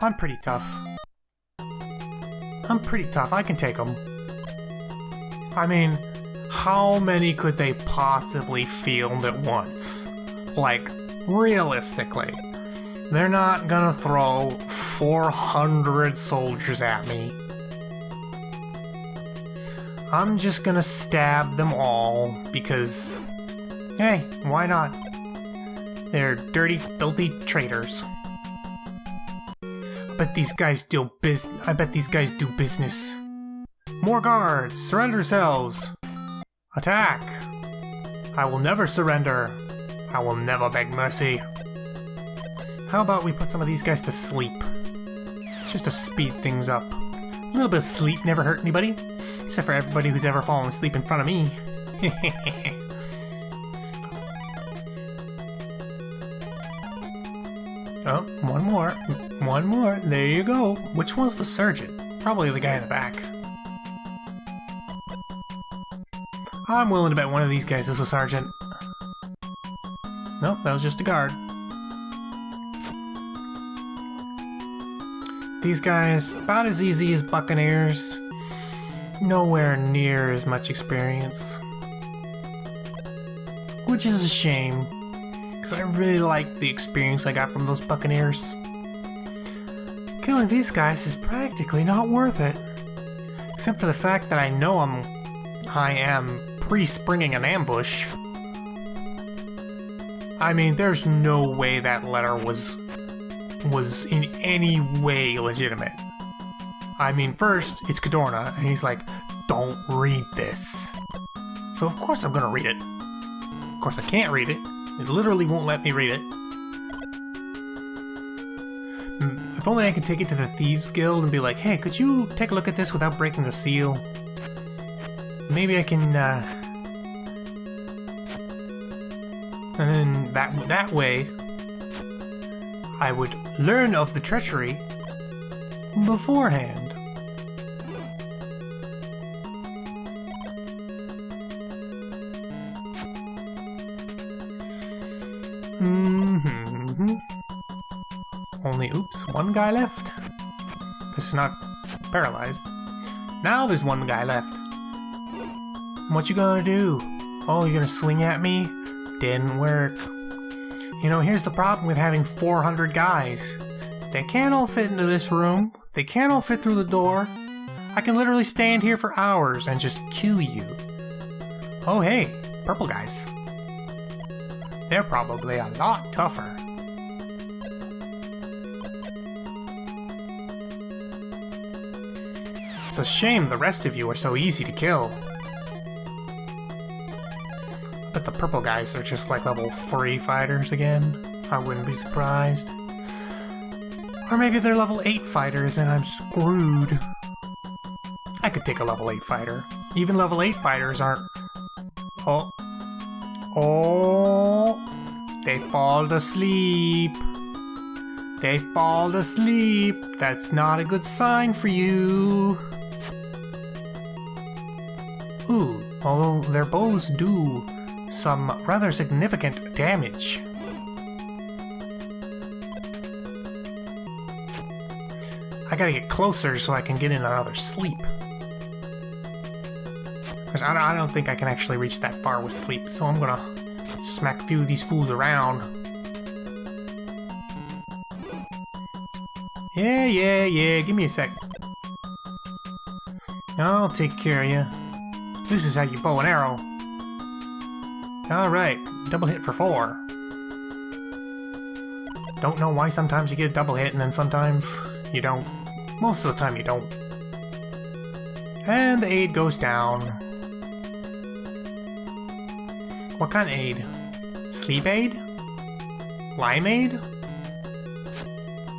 I'm pretty tough. I'm pretty tough. I can take them. I mean, how many could they possibly field at once? Like, realistically. They're not gonna throw 400 soldiers at me. I'm just gonna stab them all because, hey, why not? They're dirty, filthy traitors. I bet these guys do business. More guards! Surrender yourselves! Attack! I will never surrender. I will never beg mercy. How about we put some of these guys to sleep? Just to speed things up. A little bit of sleep never hurt anybody. Except for everybody who's ever fallen asleep in front of me. Oh, one more. One more. There you go. Which one's the surgeon? Probably the guy in the back. I'm willing to bet one of these guys is a sergeant. Nope, that was just a guard. These guys, about as easy as buccaneers. Nowhere near as much experience. Which is a shame, because I really like the experience I got from those buccaneers. Killing these guys is practically not worth it. Except for the fact that I know I am pre-springing an ambush. I mean, there's no way that letter was in any way legitimate. I mean, first, it's Cadorna, and he's like, don't read this. So of course I'm gonna read it. Of course I can't read it. It literally won't let me read it. If only I could take it to the Thieves Guild and be like, hey, could you take a look at this without breaking the seal? Maybe I can, and then that way, I would learn of the treachery beforehand. Only, oops, one guy left. This is not paralyzed. Now there's one guy left. What you gonna do? Oh, you're gonna swing at me? Didn't work. You know, here's the problem with having 400 guys. They can't all fit into this room. They can't all fit through the door. I can literally stand here for hours and just kill you. Oh hey, purple guys. They're probably a lot tougher. It's a shame the rest of you are so easy to kill. But the purple guys are just like level 3 fighters again. I wouldn't be surprised. Or maybe they're level 8 fighters and I'm screwed. I could take a level 8 fighter. Even level 8 fighters aren't... Oh. Oh. They fall asleep. They fall asleep. That's not a good sign for you. Ooh, although their bows do some rather significant damage. I gotta get closer so I can get in another sleep. Because I don't think I can actually reach that far with sleep, so I'm gonna smack a few of these fools around. Yeah, give me a sec. I'll take care of you. This is how you bow and arrow. Alright, double hit for 4. Don't know why sometimes you get a double hit and then sometimes you don't. Most of the time you don't. And the aid goes down. What kind of aid? Sleep aid? Limeade?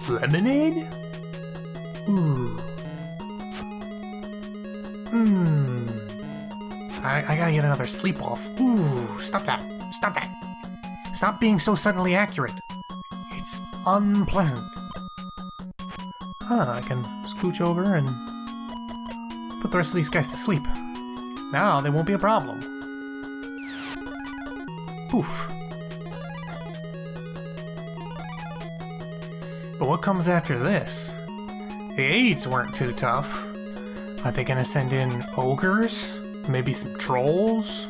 Lemonade? Ooh. I gotta get another sleep off. Ooh, stop that. Stop that. Stop being so suddenly accurate. It's unpleasant. I can scooch over and put the rest of these guys to sleep. Now they won't be a problem. Poof. But what comes after this? The aides weren't too tough. Are they gonna send in ogres? Maybe some trolls?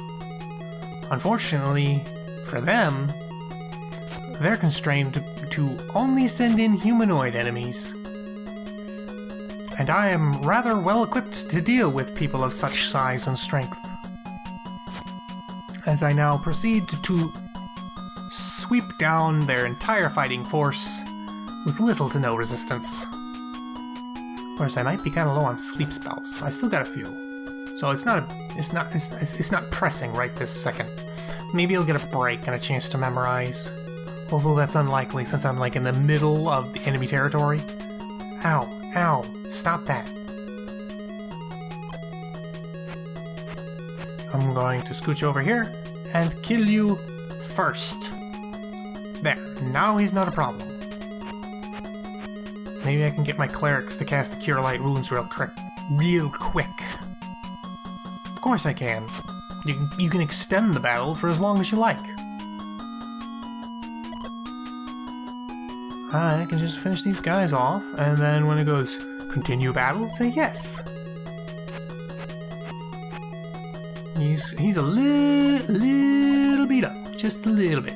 Unfortunately, for them, they're constrained to only send in humanoid enemies. And I am rather well equipped to deal with people of such size and strength. As I now proceed to sweep down their entire fighting force with little to no resistance. Whereas I might be kind of low on sleep spells. I still got a few, so it's not pressing right this second. Maybe I'll get a break and a chance to memorize. Although that's unlikely since I'm like in the middle of the enemy territory. Ow, ow, stop that. I'm going to scooch over here and kill you first. There, now he's not a problem. Maybe I can get my clerics to cast the Cure Light Wounds real quick. Of course I can. You can extend the battle for as long as you like. I can just finish these guys off, and then when it goes continue battle, say yes. He's a little beat up, just a little bit,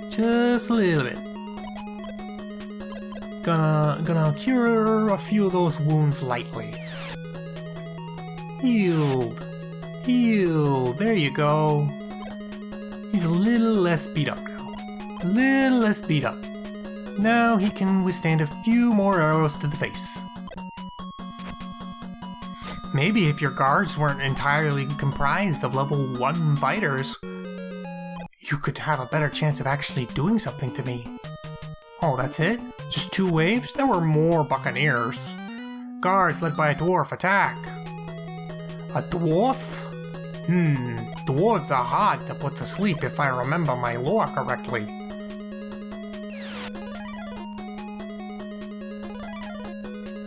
Gonna cure a few of those wounds lightly. Healed. Healed. There you go. He's a little less beat up now. A little less beat up. Now he can withstand a few more arrows to the face. Maybe if your guards weren't entirely comprised of level 1 fighters, you could have a better chance of actually doing something to me. Oh, that's it? Just 2 waves? There were more buccaneers. Guards led by a dwarf attack. A dwarf? Dwarves are hard to put to sleep if I remember my lore correctly.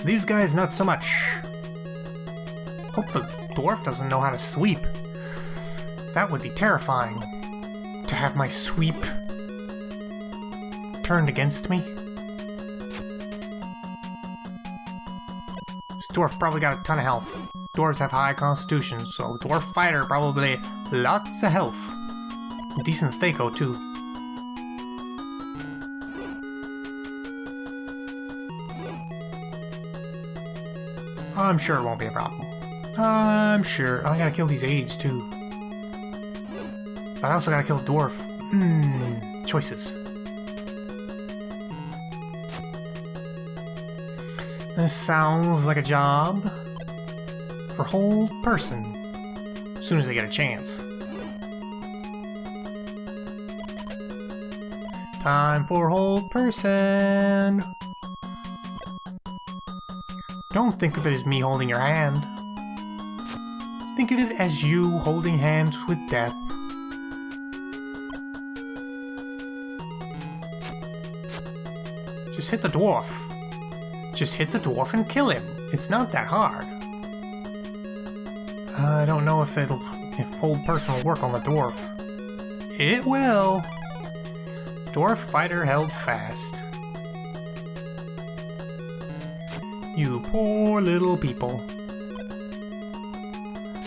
These guys not so much. Hope the dwarf doesn't know how to sweep. That would be terrifying. To have my sweep turned against me. This dwarf probably got a ton of health. Dwarves have high constitution, so dwarf fighter probably lots of health. Decent Thaco too. I'm sure it won't be a problem. I'm sure. I gotta kill these aides too. But I also gotta kill a dwarf. Choices. This sounds like a job for hold person. As soon as they get a chance. Time for hold person. Don't think of it as me holding your hand. Think of it as you holding hands with death. Just hit the dwarf. Just hit the dwarf and kill him. It's not that hard. I don't know if hold person will work on the dwarf. It will. Dwarf fighter held fast. You poor little people.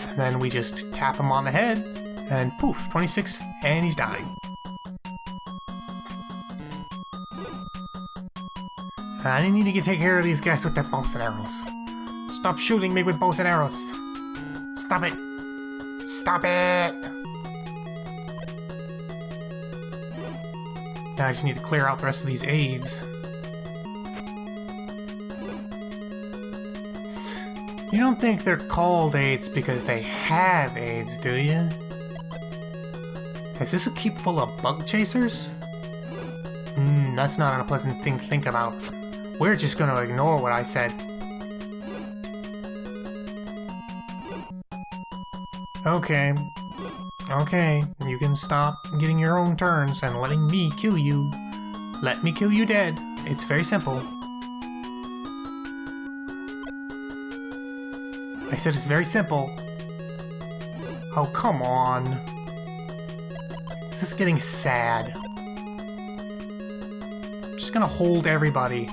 And then we just tap him on the head, and poof, 26, and he's dying. I need to take care of these guys with their bows and arrows. Stop shooting me with bows and arrows. Stop it. Stop it. Now I just need to clear out the rest of these aides. You don't think they're called aides because they have aides, do you? Is this a keep full of bug chasers? That's not an unpleasant thing to think about. We're just gonna ignore what I said. Okay. Okay, you can stop getting your own turns and letting me kill you. Let me kill you dead. It's very simple. I said it's very simple. Oh, come on. This is getting sad. I'm just gonna hold everybody.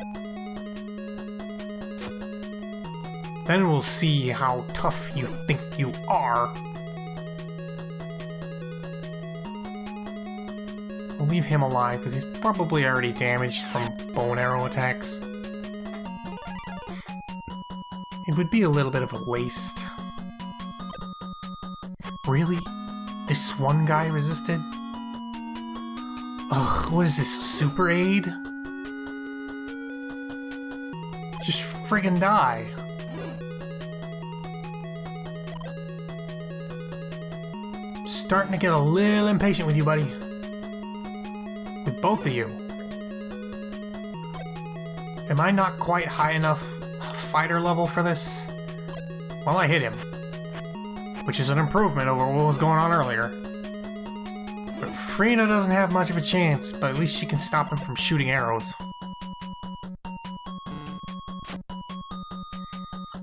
Then we'll see how tough you think you are. We'll leave him alive, because he's probably already damaged from bow and arrow attacks. It would be a little bit of a waste. Really? This one guy resisted? Ugh, what is this, super aid? Just friggin' die. Starting to get a little impatient with you, buddy. With both of you. Am I not quite high enough fighter level for this? Well, I hit him. Which is an improvement over what was going on earlier. But Frina doesn't have much of a chance, but at least she can stop him from shooting arrows.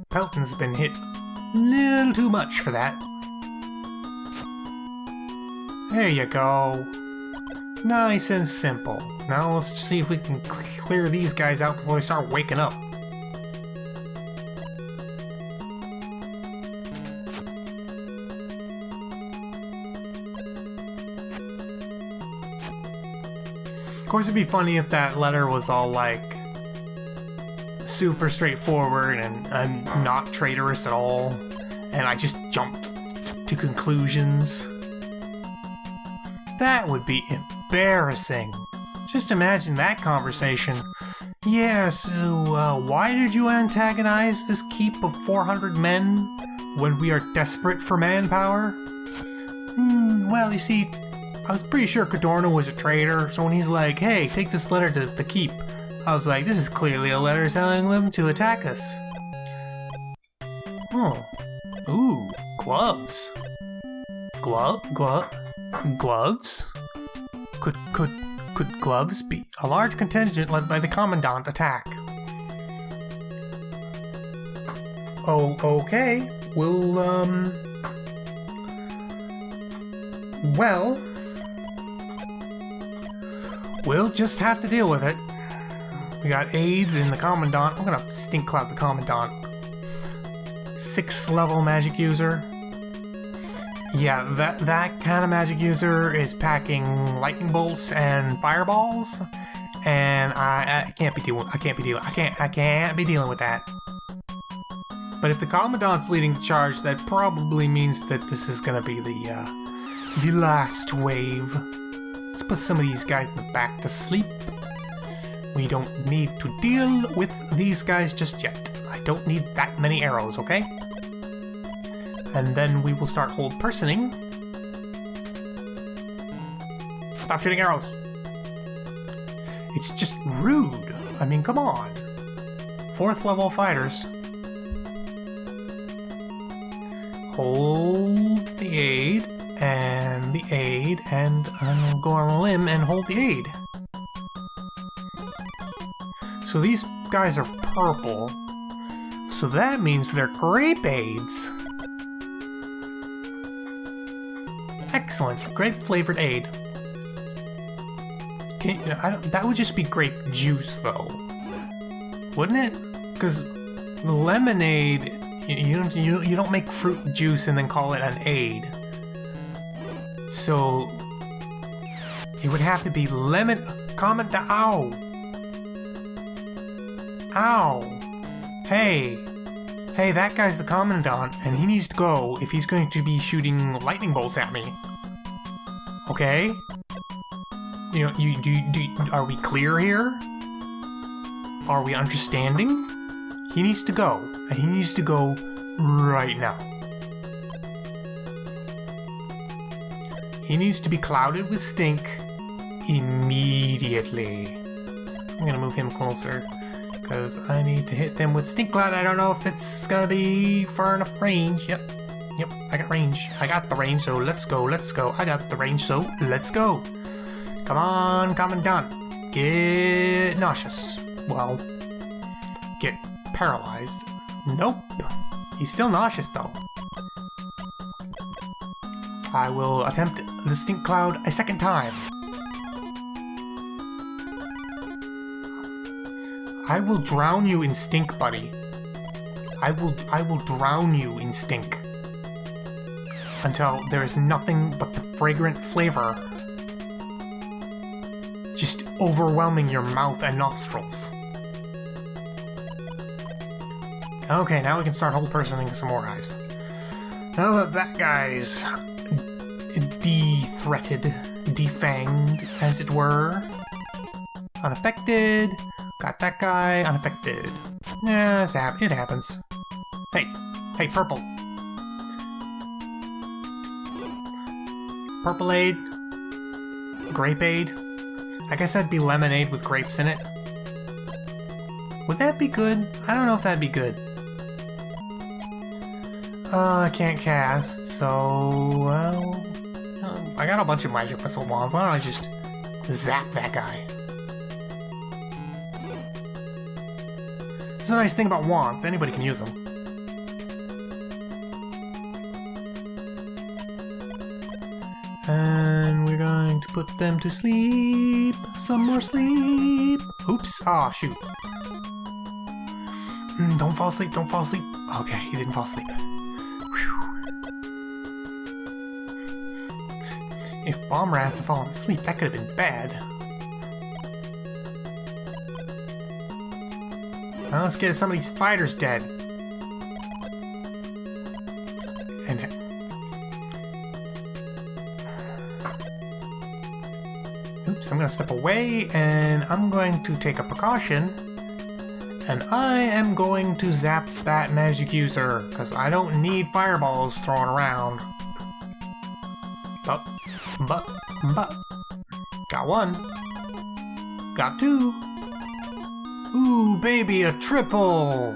Pelton's been hit a little too much for that. There you go. Nice and simple. Now let's see if we can clear these guys out before they start waking up. Of course, it'd be funny if that letter was all like super straightforward and not traitorous at all, and I just jumped to conclusions. That would be embarrassing. Just imagine that conversation. Yeah, so why did you antagonize this keep of 400 men when we are desperate for manpower? Well, you see, I was pretty sure Cadorna was a traitor, so when he's like, hey, take this letter to the keep, I was like, this is clearly a letter telling them to attack us. Oh. Ooh, gloves. Gloves? Could gloves be a large contingent led by the Commandant attack? Oh, okay. We'll just have to deal with it. We got aids in the Commandant. I'm gonna stink cloud the Commandant. 6th level magic user. Yeah, that kind of magic user is packing lightning bolts and fireballs, and I can't be dealing with that. But if the Commandant's leading the charge, that probably means that this is gonna be the last wave. Let's put some of these guys in the back to sleep. We don't need to deal with these guys just yet. I don't need that many arrows, okay? And then we will start hold personing. Stop shooting arrows. It's just rude. I mean, come on. 4th level fighters. Hold the aid, and I'll go on a limb and hold the aid. So these guys are purple, so that means they're grape aids. Excellent, grape flavored aid. That would just be grape juice, though, wouldn't it? Because lemonade, you don't make fruit juice and then call it an aid. So it would have to be lemon. Comment the ow. Ow. Hey, that guy's the Commandant, and he needs to go if he's going to be shooting lightning bolts at me. Okay? You know, are we clear here? Are we understanding? He needs to go, and he needs to go right now. He needs to be clouded with stink immediately. I'm gonna move him closer, because I need to hit them with stink cloud. I don't know if it's gonna be far enough range. Yep, I got range. I got the range, so let's go. I got the range, so let's go. Come on, Commandant. Get nauseous. Well, get paralyzed. Nope. He's still nauseous, though. I will attempt the stink cloud a second time. I will drown you in stink, buddy. I will drown you in stink. Until there is nothing but the fragrant flavor just overwhelming your mouth and nostrils. Okay, now we can start whole personing some more guys. Now that that guy's de-threated, defanged, as it were. Unaffected. Got that guy unaffected. Yeah, it happens. Hey, purple. Purple-aid. Grape-aid. I guess that'd be lemonade with grapes in it. Would that be good? I don't know if that'd be good. I can't cast, so... well... I got a bunch of magic missile wands. Why don't I just zap that guy? It's a nice thing about wands. Anybody can use them. And we're going to put them to sleep. Some more sleep. Oops. Aw, shoot. Don't fall asleep. Don't fall asleep. Okay, he didn't fall asleep. If Bomb Wrath had fallen asleep, that could have been bad. Now let's get some of these fighters dead. And... oops, I'm gonna step away, and I'm going to take a precaution. And I am going to zap that magic user, because I don't need fireballs thrown around. But, got one. Got two. Ooh, baby, a triple!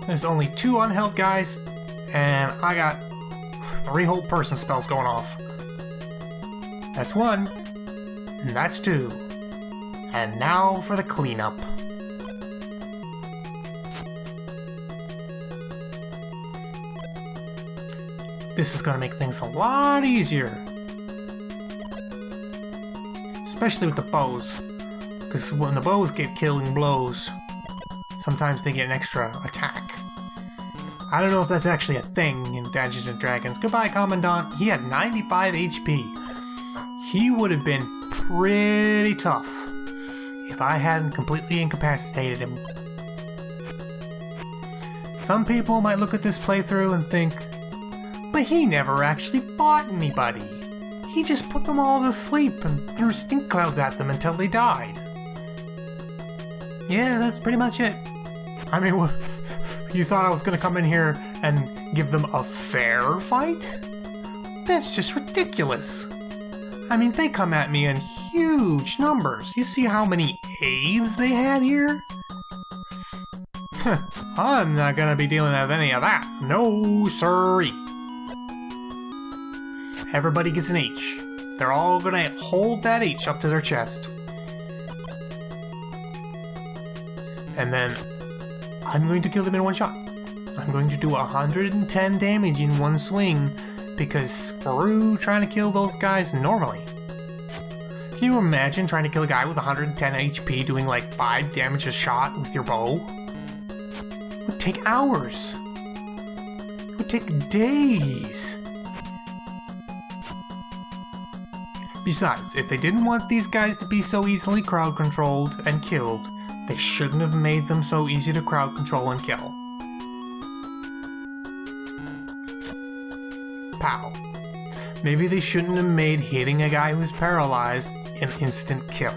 There's only 2 unheld guys, and I got 3 whole person spells going off. That's 1, and that's 2. And now for the cleanup. This is gonna make things a lot easier. Especially with the bows. Because when the bows get killing blows, sometimes they get an extra attack. I don't know if that's actually a thing in Dungeons & Dragons. Goodbye, Commandant. He had 95 HP. He would have been pretty tough if I hadn't completely incapacitated him. Some people might look at this playthrough and think, but he never actually fought anybody. He just put them all to sleep and threw stink clouds at them until they died. Yeah, that's pretty much it. I mean, you thought I was gonna come in here and give them a fair fight? That's just ridiculous. I mean, they come at me in huge numbers. You see how many aids they had here? I'm not gonna be dealing with any of that. No siree. Everybody gets an H. They're all gonna hold that H up to their chest. And then I'm going to kill them in one shot. I'm going to do 110 damage in one swing because screw trying to kill those guys normally. Can you imagine trying to kill a guy with 110 HP doing like 5 damage a shot with your bow? It would take hours. It would take days. Besides, if they didn't want these guys to be so easily crowd controlled and killed, they shouldn't have made them so easy to crowd control and kill. Pow. Maybe they shouldn't have made hitting a guy who's paralyzed an instant kill.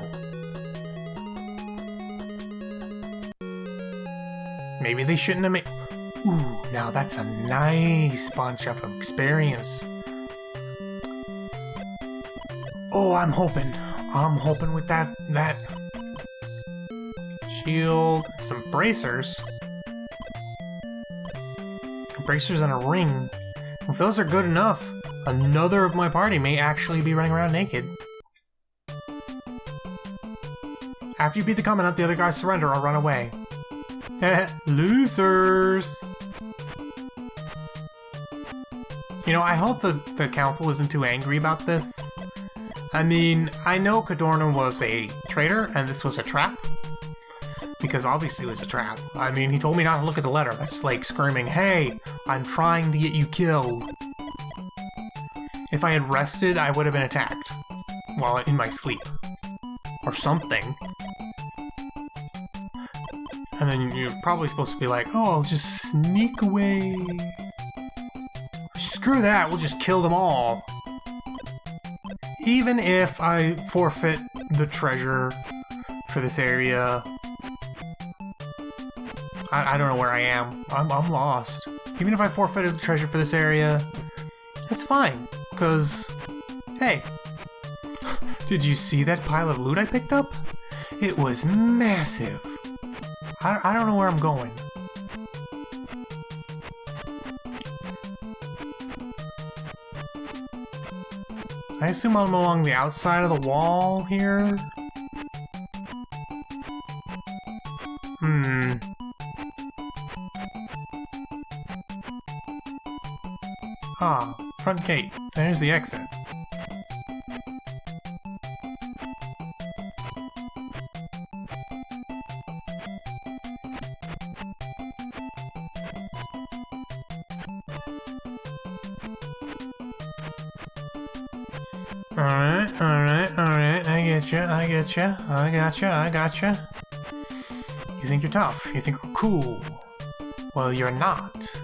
Maybe they shouldn't have made... Ooh, now that's a nice bunch of experience. Oh, I'm hoping with that shield, some bracers. Bracers and a ring. If those are good enough, another of my party may actually be running around naked. After you beat the Commandant, the other guys surrender or run away. Losers! You know, I hope the council isn't too angry about this. I mean, I know Cadorna was a traitor, and this was a trap. because obviously it was a trap. I mean, he told me not to look at the letter. That's like screaming, hey, I'm trying to get you killed. If I had rested, I would have been attacked while in my sleep. Or something. And then you're probably supposed to be like, oh, I'll just sneak away. Screw that, we'll just kill them all. Even if I forfeit the treasure for this area. I don't know where I am. I'm lost. Even if I forfeited the treasure for this area, it's fine. Because, hey, did you see that pile of loot I picked up? It was massive. I don't know where I'm going. I assume I'm along the outside of the wall here. Ah, front gate. There's the exit. Alright, I gotcha. You think you're tough, you think you're cool. Well, you're not.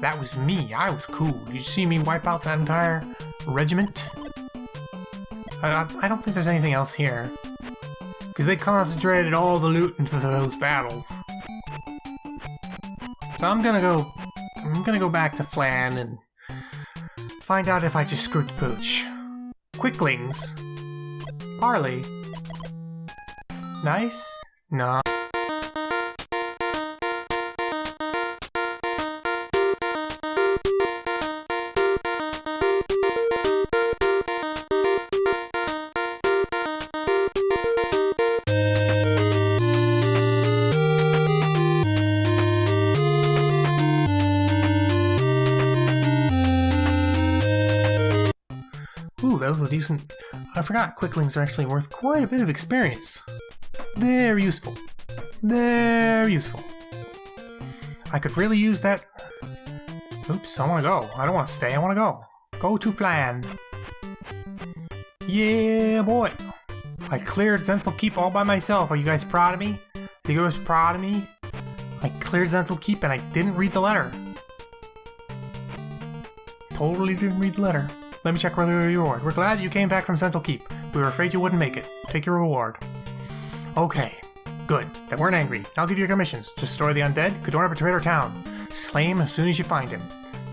That was me, I was cool. Did you see me wipe out that entire regiment? I don't think there's anything else here. Because they concentrated all the loot into those battles. So I'm gonna go back to Flan and find out if I just screwed the pooch. Quicklings. Parley. Nice? No. Ooh, that was a decent... I forgot quicklings are actually worth quite a bit of experience. They're useful. They're useful. I could really use that... Oops, I want to go. I don't want to stay, I want to go. Go to Flan. Yeah, boy. I cleared Zenthal Keep all by myself. Are you guys proud of me? Are you guys proud of me? I cleared Zenthal Keep and I didn't read the letter. Totally didn't read the letter. Let me check whether your reward. We're glad you came back from Zenthal Keep. We were afraid you wouldn't make it. Take your reward. Okay. Good. They weren't angry. I'll give you your commissions. Destroy the undead, Cadorna Betrayer Town. Slay him as soon as you find him.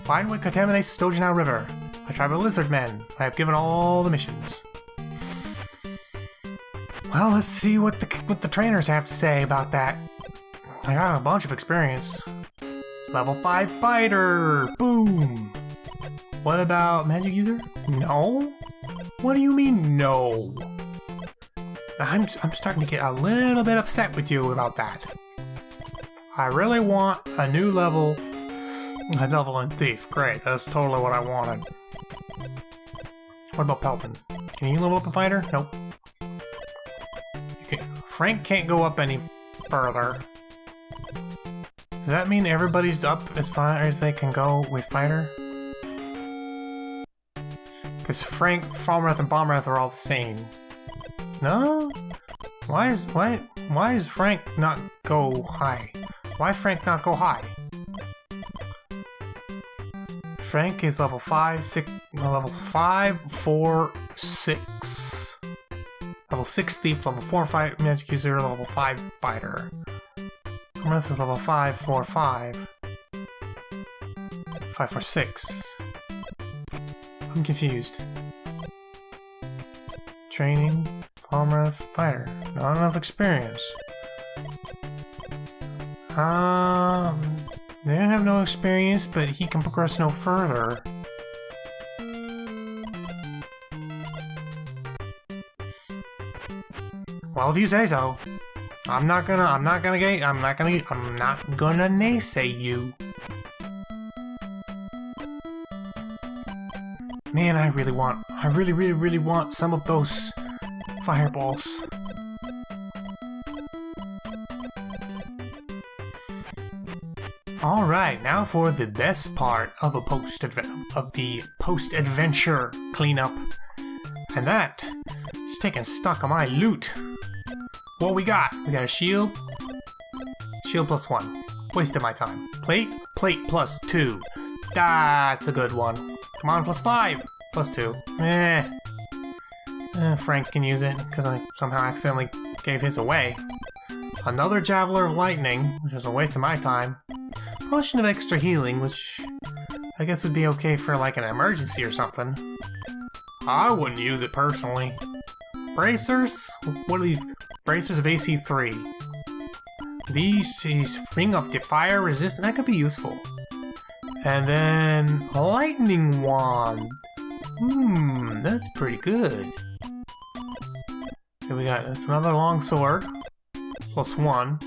Find what contaminates the Stojanow River. I travel lizard men. I have given all the missions. Well, let's see what the trainers have to say about that. I got a bunch of experience. Level 5 fighter! Boom! What about magic user? No? What do you mean, no? I'm starting to get a little bit upset with you about that. I really want a new level. A level in Thief. Great, that's totally what I wanted. What about Pelton? Can you level up a fighter? Nope. Frank can't go up any further. Does that mean everybody's up as far as they can go with fighter? Because Frank, Falmouth, and Bombrath are all the same. No? Why is Frank not go high? Why Frank not go high? Frank is level 5, 6, level 5, 4, 6. Level 6 Thief, level 4 Fight Magic User, level 5 Fighter. Falmouth is level 5, 4, 5. 5, 4, 6. I'm confused. Training, Palmrath, fighter. Not enough experience. They don't have no experience, but he can progress no further. Well, if you say so. I'm not gonna naysay you. Man, I really want some of those fireballs. Alright, now for the best part of the post-adventure cleanup. And that is taking stock of my loot. What we got? We got a shield. Shield +1. Wasted my time. Plate? Plate +2. That's a good one. Come on, +5. +2. Frank can use it, because I somehow accidentally gave his away. Another Javelin of Lightning, which is a waste of my time. Potion of Extra Healing, which I guess would be okay for like an emergency or something. I wouldn't use it personally. Bracers? What are these? Bracers of AC 3. These Ring of the Fire Resistant, that could be useful. And then Lightning Wand. That's pretty good. Here we got another long sword. +1.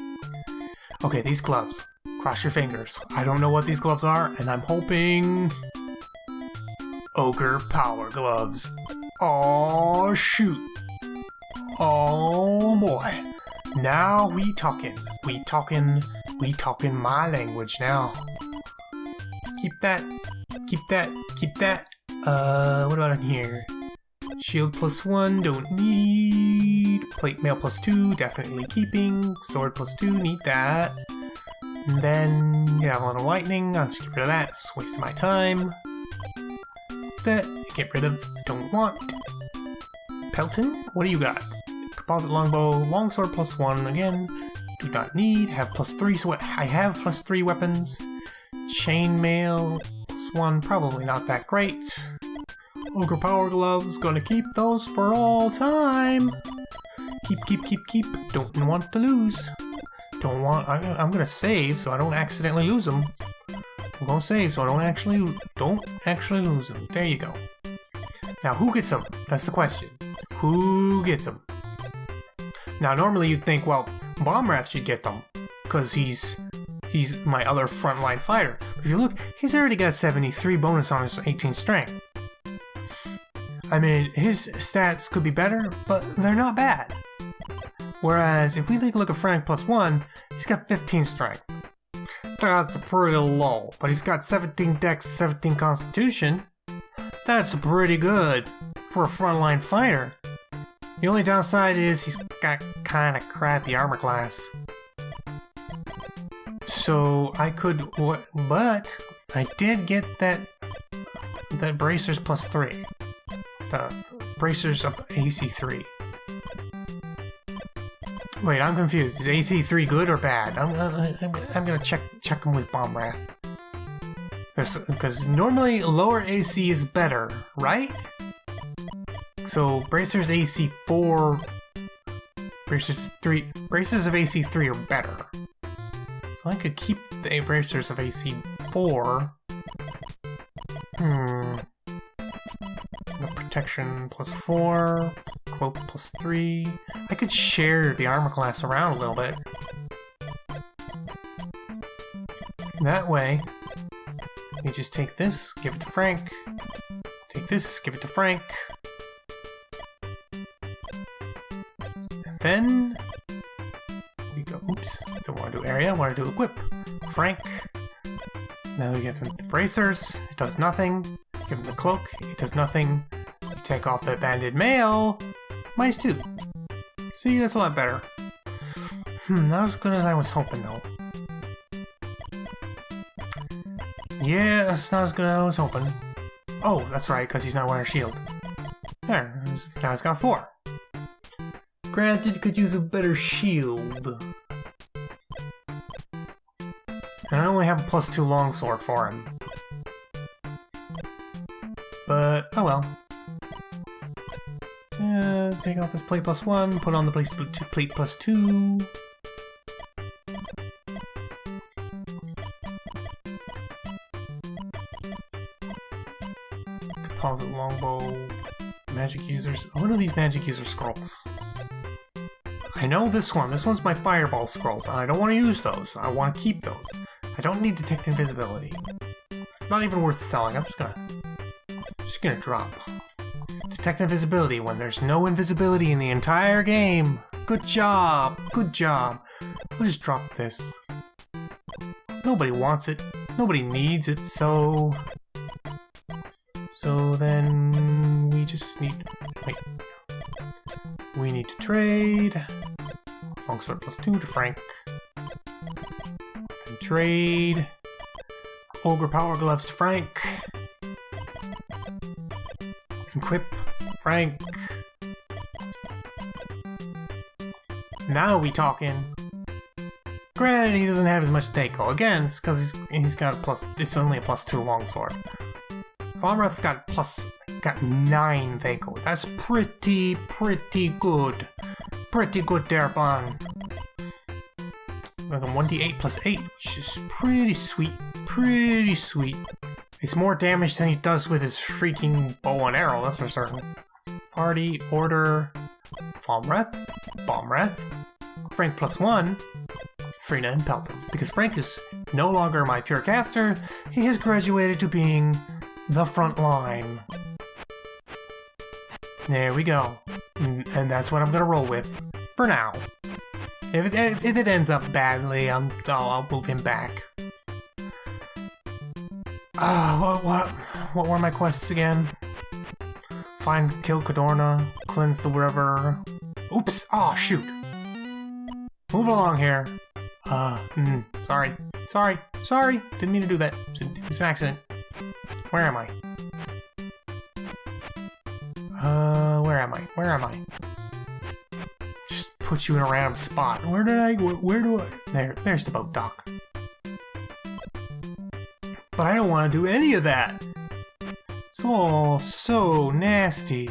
Okay, these gloves. Cross your fingers. I don't know what these gloves are, and I'm hoping... Ogre Power Gloves. Oh, shoot. Oh, boy. Now we talking. We talking my language now. Keep that. Keep that. Keep that. What about in here? Shield +1, don't need. Plate mail +2, definitely keeping. Sword +2, need that. And then, yeah, a little lightning. I'll just get rid of that. Just wasting my time. That, get rid of. Don't want. Pelton, what do you got? Composite longbow, longsword +1 again. Do not need. Have +3, so I have +3 weapons. Chainmail +1, probably not that great. Ogre Power Gloves, gonna keep those for all time. Keep. Don't want to lose. I'm gonna save so I don't accidentally lose them. I'm gonna save so I don't actually lose them. There you go. Now who gets them? That's the question. Who gets them? Now normally you'd think, well, Bombwrath should get them because he's my other frontline fighter. But if you look, he's already got 73 bonus on his 18 strength. I mean, his stats could be better, but they're not bad. Whereas, if we take a look at Frank +1, he's got 15 strength. That's pretty low, but he's got 17 dex, 17 constitution. That's pretty good for a frontline fighter. The only downside is he's got kinda crappy armor class. So, I could, but I did get that bracers +3. The bracers of AC 3. Wait, I'm confused. Is AC 3 good or bad? I'm gonna check them with Bombwrath. Because normally lower AC is better, right? So bracers AC 4, bracers of AC 3 are better. So I could keep the bracers of AC 4. Protection +4, cloak +3. I could share the armor class around a little bit. That way, you just take this, give it to Frank. Take this, give it to Frank. And then we go, oops, don't want to do area, I want to do equip. Frank. Now we give him the bracers, it does nothing. Give him the cloak, it does nothing. You take off the banded mail, -2. See, that's a lot better. Not as good as I was hoping though. Yeah, that's not as good as I was hoping. Oh, that's right, because he's not wearing a shield. There, now he's got 4. Granted, could use a better shield. And I only have a +2 longsword for him. But, oh well. Take off this plate +1, put on the plate +2. Composite longbow. Magic users. What are these magic user scrolls? I know this one. This one's my fireball scrolls, and I don't want to use those. I want to keep those. I don't need detect invisibility. It's not even worth selling. I'm just gonna drop. Detect invisibility when there's no invisibility in the entire game. Good job. Good job. We'll just drop this. Nobody wants it. Nobody needs it, so... So then... we just need... wait. We need to trade... Longsword +2 to Frank. And trade... Ogre Power Gloves to Frank. Equip Frank. Now we talking. Granted, he doesn't have as much Deco. Again, it's because he's got a plus. It's only a +2 longsword. Farmrath's got 9 Deco. That's pretty good. Pretty good there, Bon. Like a 1d8 +8, which is pretty sweet. Pretty sweet. It's more damage than he does with his freaking bow and arrow, that's for certain. Party, order, Farmrath, Bombwrath, Frank +1, Frina and Pelton. Because Frank is no longer my pure caster, he has graduated to being the front line. There we go. And that's what I'm gonna roll with, for now. If it ends up badly, I'll move him back. What were my quests again? Find, kill Cadorna, cleanse the river. Oops! Oh shoot! Move along here. Sorry. Didn't mean to do that. It was an accident. Where am I? Where am I? Just put you in a random spot. Where do I? There's the boat dock. But I don't want to do any of that. It's all so nasty.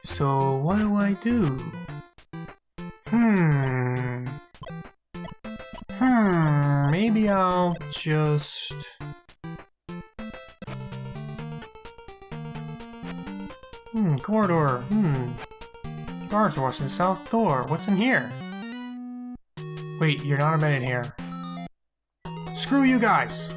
So what do I do? Maybe I'll just... corridor. Guards watching the south door. What's in here? Wait, you're not admitted here. Screw you guys!